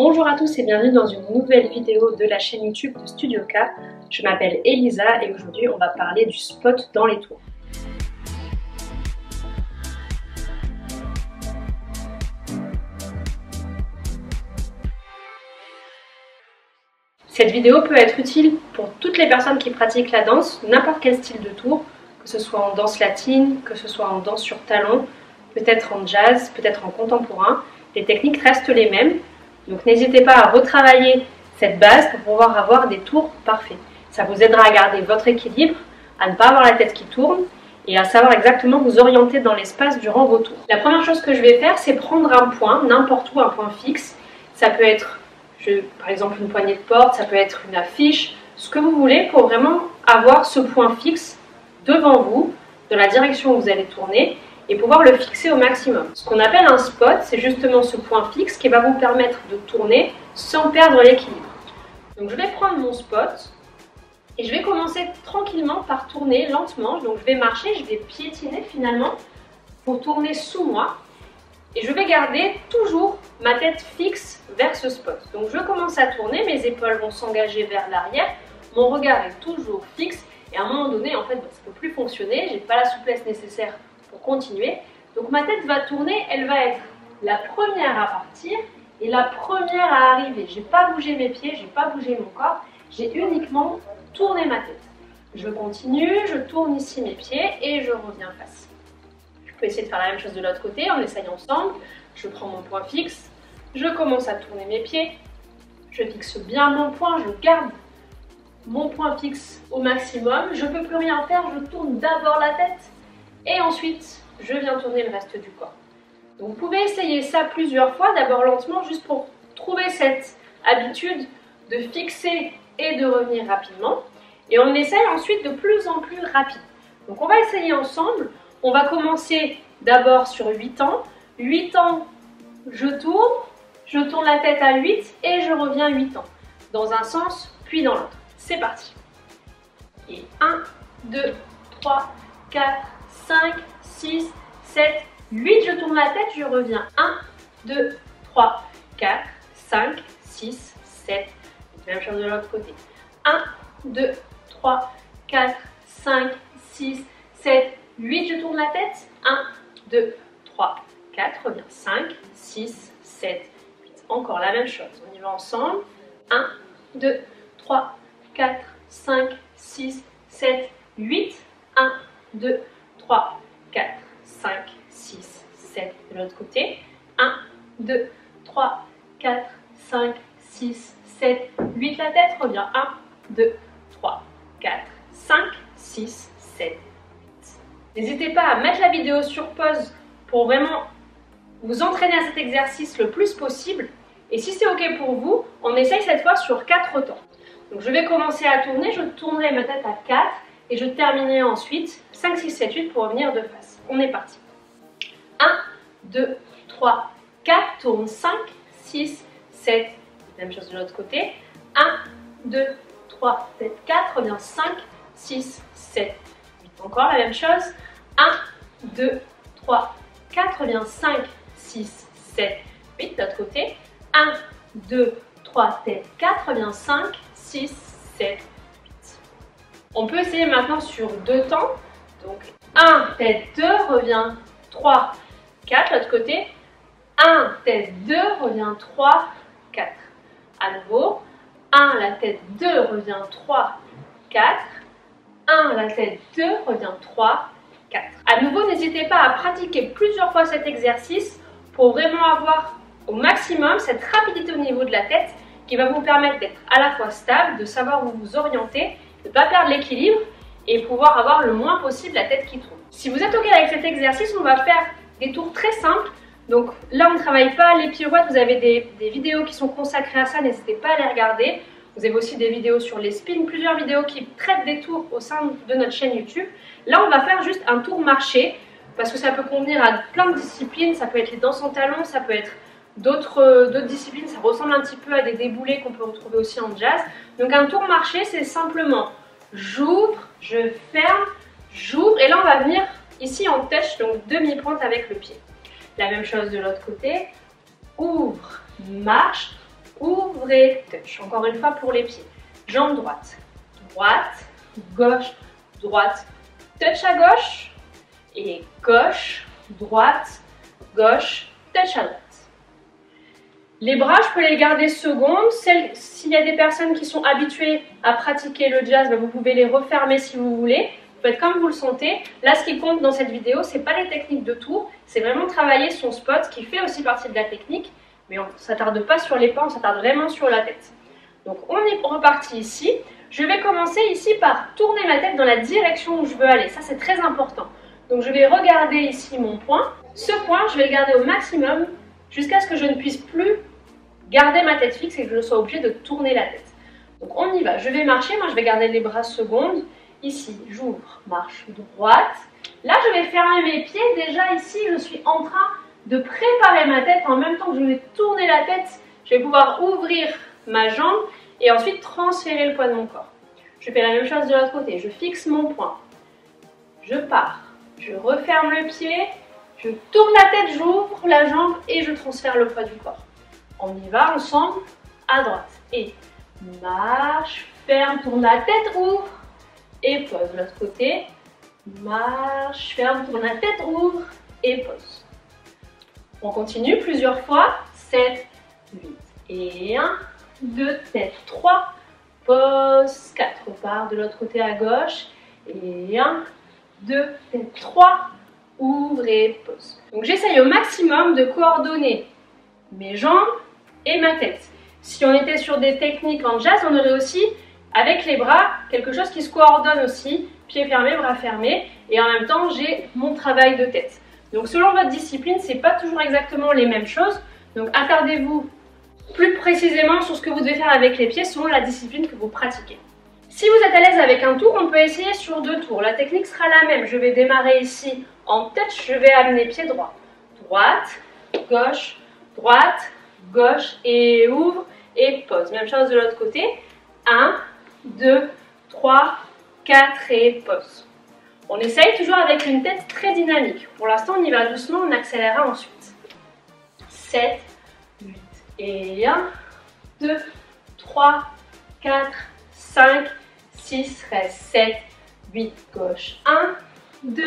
Bonjour à tous et bienvenue dans une nouvelle vidéo de la chaîne YouTube de Studio K. Je m'appelle Elisa et aujourd'hui on va parler du spot dans les tours. Cette vidéo peut être utile pour toutes les personnes qui pratiquent la danse, n'importe quel style de tour, que ce soit en danse latine, que ce soit en danse sur talon, peut-être en jazz, peut-être en contemporain. Les techniques restent les mêmes. Donc n'hésitez pas à retravailler cette base pour pouvoir avoir des tours parfaits. Ça vous aidera à garder votre équilibre, à ne pas avoir la tête qui tourne et à savoir exactement vous orienter dans l'espace durant vos tours. La première chose que je vais faire, c'est prendre un point, n'importe où, un point fixe. Ça peut être, par exemple, une poignée de porte, ça peut être une affiche, ce que vous voulez pour vraiment avoir ce point fixe devant vous, de la direction où vous allez tourner, et pouvoir le fixer au maximum. Ce qu'on appelle un spot, c'est justement ce point fixe qui va vous permettre de tourner sans perdre l'équilibre. Donc je vais prendre mon spot et je vais commencer tranquillement par tourner lentement. Donc je vais marcher, je vais piétiner finalement pour tourner sous moi et je vais garder toujours ma tête fixe vers ce spot. Donc je commence à tourner, mes épaules vont s'engager vers l'arrière, mon regard est toujours fixe et à un moment donné, en fait, ça ne peut plus fonctionner, je n'ai pas la souplesse nécessaire pour continuer. Donc ma tête va tourner, elle va être la première à partir et la première à arriver. Je n'ai pas bougé mes pieds, je n'ai pas bougé mon corps, j'ai uniquement tourné ma tête. Je continue, je tourne ici mes pieds et je reviens face. Je peux essayer de faire la même chose de l'autre côté, on essaye ensemble. Je prends mon point fixe, je commence à tourner mes pieds, je fixe bien mon point, je garde mon point fixe au maximum. Je ne peux plus rien faire, je tourne d'abord la tête. Et ensuite, je viens tourner le reste du corps. Donc vous pouvez essayer ça plusieurs fois, d'abord lentement, juste pour trouver cette habitude de fixer et de revenir rapidement. Et on essaye ensuite de plus en plus rapide. Donc on va essayer ensemble. On va commencer d'abord sur 8 temps. 8 temps, je tourne la tête à 8 et je reviens 8 temps. Dans un sens, puis dans l'autre. C'est parti. Et 1, 2, 3, 4, 5, 6, 7, 8, je tourne la tête, je reviens. 1, 2, 3, 4, 5, 6, 7. Même chose de l'autre côté. 1, 2, 3, 4, 5, 6, 7, 8, je tourne la tête. 1, 2, 3, 4, reviens. 5, 6, 7, 8. Encore la même chose. On y va ensemble. 1, 2, 3, 4, 5, 6, 7, 8. 1, 2, 3, 4, 5, 6, 7 de l'autre côté. 1, 2, 3, 4, 5, 6, 7, 8 la tête, revient. 1, 2, 3, 4, 5, 6, 7, 8. N'hésitez pas à mettre la vidéo sur pause pour vraiment vous entraîner à cet exercice le plus possible. Et si c'est ok pour vous, on essaye cette fois sur 4 temps. Donc je vais commencer à tourner, je tournerai ma tête à 4 et je terminerai ensuite 5, 6, 7, 8 pour revenir de face. On est parti. 1, 2, 3, 4, tourne 5, 6, 7, même chose de l'autre côté. 1, 2, 3, tête 4, reviens 5, 6, 7, 8. Encore la même chose. 1, 2, 3, 4, reviens 5, 6, 7, 8 de l'autre côté. 1, 2, 3, tête 4, reviens 5, 6, 7, 8. On peut essayer maintenant sur 2 temps. Donc 1, tête 2, revient 3, 4, l'autre côté. 1, tête 2, revient 3, 4. À nouveau. 1, la tête 2, revient 3, 4. 1, la tête 2, revient 3, 4. À nouveau, n'hésitez pas à pratiquer plusieurs fois cet exercice pour vraiment avoir au maximum cette rapidité au niveau de la tête qui va vous permettre d'être à la fois stable, de savoir où vous orienter, de ne pas perdre l'équilibre et pouvoir avoir le moins possible la tête qui tourne. Si vous êtes ok avec cet exercice, on va faire des tours très simples. Donc là, on ne travaille pas les pirouettes, vous avez des vidéos qui sont consacrées à ça, n'hésitez pas à les regarder. Vous avez aussi des vidéos sur les spins, plusieurs vidéos qui traitent des tours au sein de notre chaîne YouTube. Là, on va faire juste un tour marché parce que ça peut convenir à plein de disciplines. Ça peut être les danses en talons, ça peut être d'autres disciplines. Ça ressemble un petit peu à des déboulés qu'on peut retrouver aussi en jazz. Donc un tour marché, c'est simplement j'ouvre, je ferme, j'ouvre et là on va venir ici en touch, donc demi-pointe avec le pied. La même chose de l'autre côté, ouvre, marche, ouvrez, touch. Encore une fois pour les pieds. Jambe droite, droite, gauche, droite, touch à gauche et gauche, droite, gauche, touch à droite. Les bras, je peux les garder secondes. S'il y a des personnes qui sont habituées à pratiquer le jazz, vous pouvez les refermer si vous voulez. Vous faites comme vous le sentez. Là, ce qui compte dans cette vidéo, ce n'est pas les techniques de tour, c'est vraiment travailler son spot qui fait aussi partie de la technique. Mais on ne s'attarde pas sur les pas, on s'attarde vraiment sur la tête. Donc on est reparti ici. Je vais commencer ici par tourner ma tête dans la direction où je veux aller. Ça, c'est très important. Donc je vais regarder ici mon point. Ce point, je vais le garder au maximum jusqu'à ce que je ne puisse plus garder ma tête fixe et que je sois obligée de tourner la tête. Donc on y va. Je vais marcher. Moi, je vais garder les bras secondes. Ici, j'ouvre, marche droite. Là, je vais fermer mes pieds. Déjà ici, je suis en train de préparer ma tête. En même temps que je vais tourner la tête, je vais pouvoir ouvrir ma jambe et ensuite transférer le poids de mon corps. Je fais la même chose de l'autre côté. Je fixe mon point. Je pars. Je referme le pied. Je tourne la tête, j'ouvre la jambe et je transfère le poids du corps. On y va ensemble. À droite. Et marche, ferme, tourne la tête, ouvre. Et pose. De l'autre côté. Marche, ferme, tourne la tête, ouvre. Et pose. On continue plusieurs fois. 7, 8. Et 1, 2, tête, 3. Pose. 4. Repart de l'autre côté à gauche. Et 1, 2, tête, 3. Ouvre et pose. Donc j'essaye au maximum de coordonner mes jambes et ma tête. Si on était sur des techniques en jazz, on aurait aussi, avec les bras, quelque chose qui se coordonne aussi. Pieds fermés, bras fermés. Et en même temps, j'ai mon travail de tête. Donc selon votre discipline, ce n'est pas toujours exactement les mêmes choses. Donc attardez-vous plus précisément sur ce que vous devez faire avec les pieds selon la discipline que vous pratiquez. Si vous êtes à l'aise avec un tour, on peut essayer sur 2 tours. La technique sera la même. Je vais démarrer ici en touch. Je vais amener pied droit. Droite, gauche, droite, gauche et ouvre et pose. Même chose de l'autre côté. 1, 2, 3, 4 et pose. On essaye toujours avec une tête très dynamique. Pour l'instant, on y va doucement, on accélérera ensuite. 7, 8 et 1, 2, 3, 4, 5, 6, reste 7, 8, gauche. 1, 2,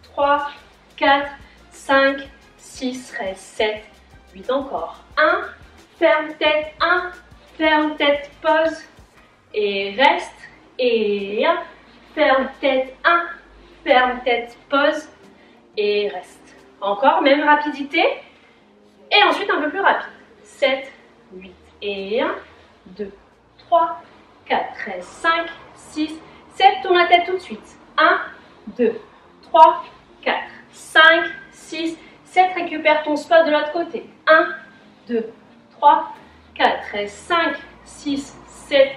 3, 4, 5, 6, reste 7, 8 encore. 1, ferme tête, 1, ferme tête, pose et reste. Et 1, ferme tête, 1, ferme tête, pose et reste. Encore, même rapidité. Et ensuite un peu plus rapide. 7, 8 et 1, 2, 3, 4, 13, 5, 6, 7. Tourne la tête tout de suite. 1, 2, 3, 4, 5, 6, 7. Récupère ton spot de l'autre côté. 1, 2, 3, 4, 13, 5, 6, 7,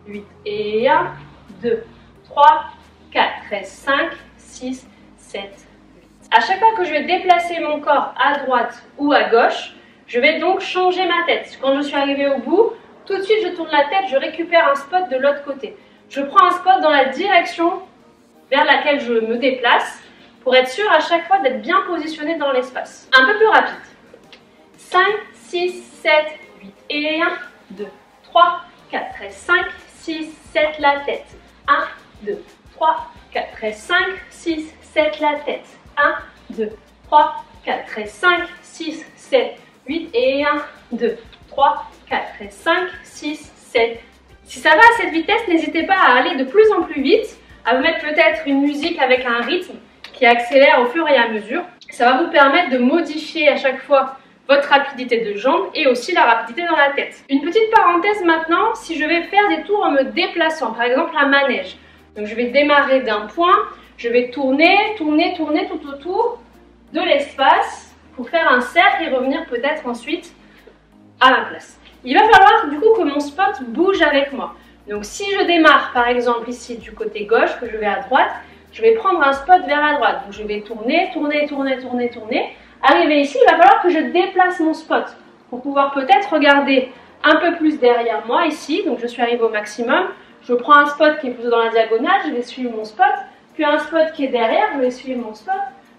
8 et 1, 2, 3, 4, 13, 5, 6, 7, 8. À chaque fois que je vais déplacer mon corps à droite ou à gauche, je vais donc changer ma tête. Quand je suis arrivée au bout, tout de suite je tourne la tête, je récupère un spot de l'autre côté. Je prends un spot dans la direction vers laquelle je me déplace pour être sûr à chaque fois d'être bien positionné dans l'espace. Un peu plus rapide. 5, 6, 7, 8 et 1, 2, 3, 4, 13, 5, 6, 7, la tête. 1, 2, 3, 4, 13, 5, 6, 7, la tête. 1, 2, 3, 4, 13, 5, 6, 7, 8 et 1, 2, 3, 4, 13, 5, 6, 7. Si ça va à cette vitesse, n'hésitez pas à aller de plus en plus vite, à vous mettre peut-être une musique avec un rythme qui accélère au fur et à mesure. Ça va vous permettre de modifier à chaque fois votre rapidité de jambe et aussi la rapidité dans la tête. Une petite parenthèse maintenant, si je vais faire des tours en me déplaçant, par exemple un manège. Donc je vais démarrer d'un point, je vais tourner, tourner, tourner tout autour de l'espace pour faire un cercle et revenir peut-être ensuite à ma place. Il va falloir du coup que mon spot bouge avec moi. Donc si je démarre par exemple ici du côté gauche, que je vais à droite, je vais prendre un spot vers la droite. Donc je vais tourner, tourner, tourner, tourner, tourner. Arrivé ici, il va falloir que je déplace mon spot pour pouvoir peut-être regarder un peu plus derrière moi ici. Donc je suis arrivée au maximum. Je prends un spot qui est plutôt dans la diagonale, je vais suivre mon spot. Puis un spot qui est derrière, je vais suivre mon spot.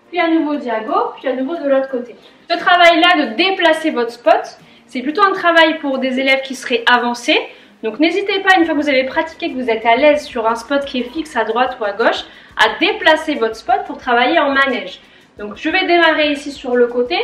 Puis à nouveau diago, puis à nouveau de l'autre côté. Ce travail-là de déplacer votre spot, C'est plutôt un travail pour des élèves qui seraient avancés. Donc n'hésitez pas, une fois que vous avez pratiqué, que vous êtes à l'aise sur un spot qui est fixe à droite ou à gauche, à déplacer votre spot pour travailler en manège. Donc je vais démarrer ici sur le côté,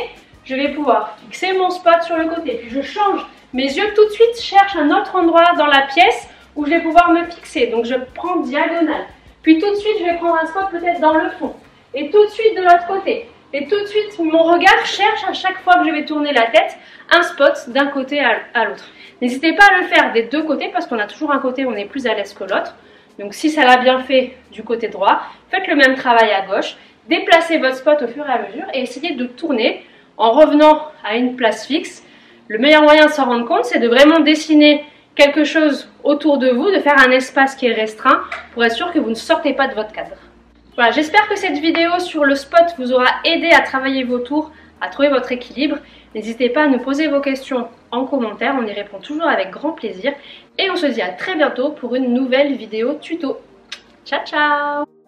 je vais pouvoir fixer mon spot sur le côté, puis je change. Mes yeux tout de suite cherchent un autre endroit dans la pièce où je vais pouvoir me fixer. Donc je prends diagonale. Puis tout de suite, je vais prendre un spot peut-être dans le fond. Et tout de suite de l'autre côté. Et tout de suite, mon regard cherche à chaque fois que je vais tourner la tête un spot d'un côté à l'autre. N'hésitez pas à le faire des deux côtés parce qu'on a toujours un côté où on est plus à l'aise que l'autre. Donc si ça l'a bien fait du côté droit, faites le même travail à gauche. Déplacez votre spot au fur et à mesure et essayez de tourner en revenant à une place fixe. Le meilleur moyen de s'en rendre compte, c'est de vraiment dessiner quelque chose autour de vous, de faire un espace qui est restreint pour être sûr que vous ne sortez pas de votre cadre. Voilà, j'espère que cette vidéo sur le spot vous aura aidé à travailler vos tours, à trouver votre équilibre. N'hésitez pas à nous poser vos questions en commentaire, on y répond toujours avec grand plaisir. Et on se dit à très bientôt pour une nouvelle vidéo tuto. Ciao ciao!